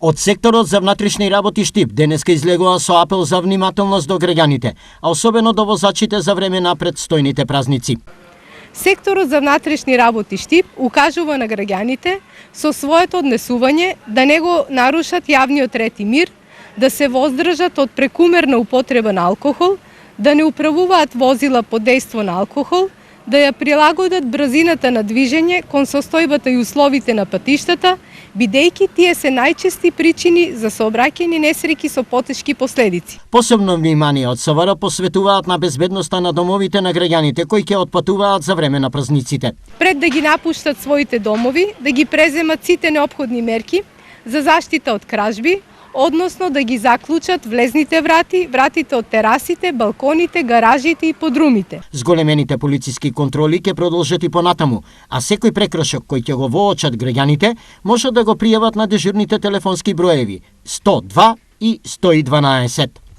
Од секторот за внатрешни работи Штип денеска излегува со апел за внимателност до граѓаните, а особено до возачите за време на предстојните празници. Секторот за внатрешни работи Штип укажува на граѓаните со своето однесување да не го нарушат јавниот ред и мир, да се воздржат од прекумерна употреба на алкохол, да не управуваат возила под дејство на алкохол, да ја прилагодат брзината на движење кон состојбата и условите на патиштата, бидејќи тие се најчести причини за сообраќајни несреќи со потешки последици. Посебно внимание од СВР посветуваат на безбедноста на домовите на граѓаните кои ќе отпатуваат за време на празниците. Пред да ги напуштат своите домови, да ги преземат сите неопходни мерки за заштита од кражби, односно да ги заклучат влезните врати, вратите од терасите, балконите, гаражите и подрумите. Зголемените полициски контроли ќе продолжат и понатаму, а секој прекршок кој ќе го воочат граѓаните може да го пријават на дежурните телефонски броеви 102 и 112.